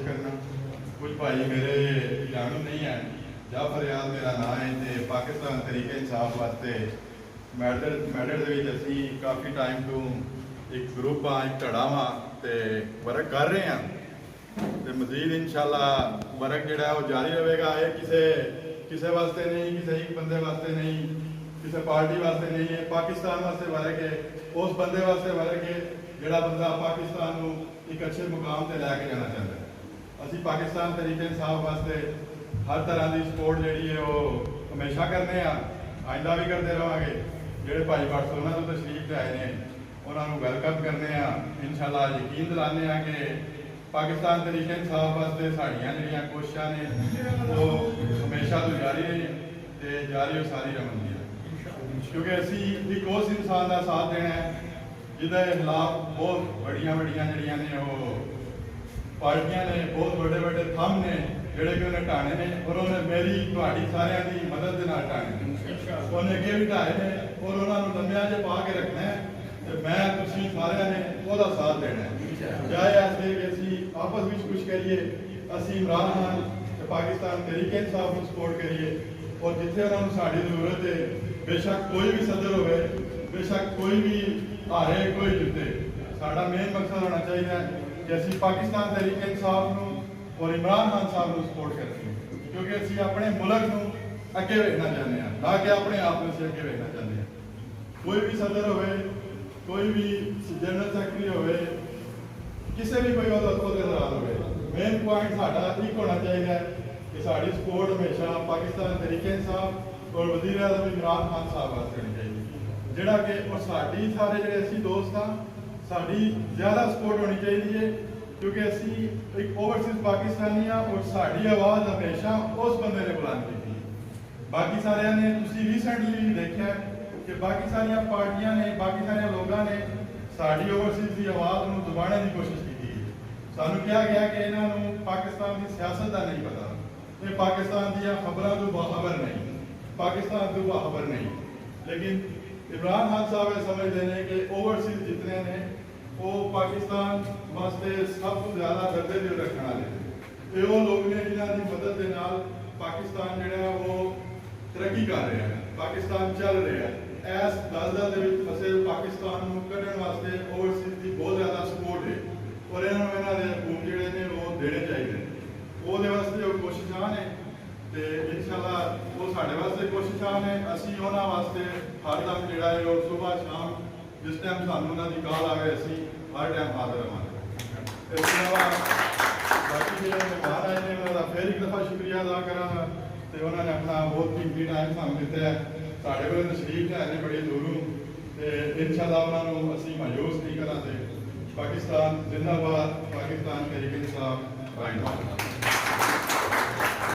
करना। कुछ भाई मेरे जानू नहीं है, जाफर याद मेरा नाम है, तो पाकिस्तान तरीके इंसाफ वास्ते मैडल असी काफ़ी टाइम तो एक ग्रुप हाँ, एक धड़ा हाँ, तो वर्क कर रहे हैं। तो मजीद इंशाल्लाह वर्क जोड़ा वो जारी रहेगा। ये किसी वास्ते नहीं, किसी एक बंदे वास्ते नहीं, किसी पार्टी वास्ते नहीं है, पाकिस्तान वास्ते वर्क है। उस बंदे वास्ते वर्क है जोड़ा बंदा पाकिस्तान को एक अच्छे मुकाम पर लैके जाना चाहता है। असी पाकिस्तान तरीके इंसाफ वास्ते हर तरह की सपोर्ट जी है वो हमेशा करने, आइंदा भी करते रहेंगे। जोड़े भाई बार्सलोना तो तशरीफ आए हैं उन्होंने वेलकम करने, इंशाल्लाह यकीन दिलाने कि पाकिस्तान तरीके इंसाफ वास्ते साड़ियाँ जड़ियाँ कोशिशां ने वो हमेशा तो जारी रही तो जारी सारी रमन, क्योंकि असी एक उस इंसान का साथ देना है जिसके खिलाफ बहुत बड़िया बड़िया जड़ियाँ ने वो पार्टियां ने, बहुत बड़े बड़े थम ने जोड़े कि उन्हें ढाने ने, और उन्हें मेरी थोड़ी सारिया की मदद के नाल ढाने ने, उन्हें अगे भी ढाए ने और उन्होंने लम्बिया च पा के रखना है। तो मैं तुम सारे ने वह साथ देना है। चाहे ऐसे कि असी आपस में कुछ करिए, असी इमरान खान पाकिस्तान तरीके इंसाफ को सपोर्ट करिए, और जिथे उन्होंने साड़ी जरूरत है बेशक कोई भी सदर हो, बेशक कोई भी हारे कोई जिते, साड़ा मेन मकसद होना चाहिए कि असी पाकिस्तान तरीके इंसाफ को और इमरान खान साहब को सपोर्ट करते हैं, क्योंकि असी अपने मुल्क को अगे वेखना चाहते हैं, ना कि अपने आप को अगे वेखना चाहते हैं। कोई भी सदर हो, कोई भी जनरल सैकटरी हो, किसी भी कोई अहदेदार हो, मेन पॉइंट साड़ा एक होना चाहिए कि साड़ी सपोर्ट हमेशा पाकिस्तान तरीके इंसाफ और वज़ीर आज़म इमरान खान साहब वास्ते होनी चाहिए, जोड़ा कि और साड़ी सारे जो असी दोस्त हाँ साड़ी ज़्यादा सपोर्ट होनी चाहिए, क्योंकि असी एक ओवरसीज पाकिस्तानी हाँ और साड़ी आवाज़ हमेशा उस बंदे ने बुलंद की। बाकी सारे ने तुसी रिसेंटली देखा कि बाकी सारिया पार्टियां ने, बाकी सारे लोगों ने साड़ी ओवरसीज की आवाज़ को दबाने की कोशिश की। सानू कहा गया कि इन्हों पाकिस्तान की सियासत का नहीं पता, ये पाकिस्तान दी खबरों तो बाखबर नहीं, पाकिस्तान तो बाखबर नहीं। लेकिन इमरान खान साहब ये समझते हैं कि ओवरसीज जितने ने वो पाकिस्तान वास्ते सब तो ज़्यादा दर्जे जो रखने वाले वो लोग ने जिन्हों की मदद के नाल पाकिस्तान जो वो तरक्की कर रहे हैं, पाकिस्तान चल रहा है। इस दलदल के फसे पाकिस्तान को कढ़ने वास्ते ओवरसीज की बहुत ज़्यादा सपोर्ट है, और इन्होंने हुकूम जोड़े ने वो देने चाहिए, वो वास्ते वो कोशिशां ने, तो इंशाल्लाह वो साढ़े वास्ते कोशिशां ने। असी उन्होंने वास्ते हर दम जोड़ा है सुबह शाम जिस टाइम सानू उन्होंने कॉल आए असी हर टाइम हाजिर रहांगे। इसके अलावा बाकी जो मेहमान आए हैं उन्होंने फिर एक दफ़ा शुक्रिया अदा करा, तो उन्होंने अपना बहुत कीमती टाइम सानू दिता है, साढ़े को तशरीफ है ने बड़ी दूरों, तो इंशाल्लाह उन्होंने असी मायूस नहीं करा। पाकिस्तान जिंदाबाद, पाकिस्तान तरीके इंसाफ।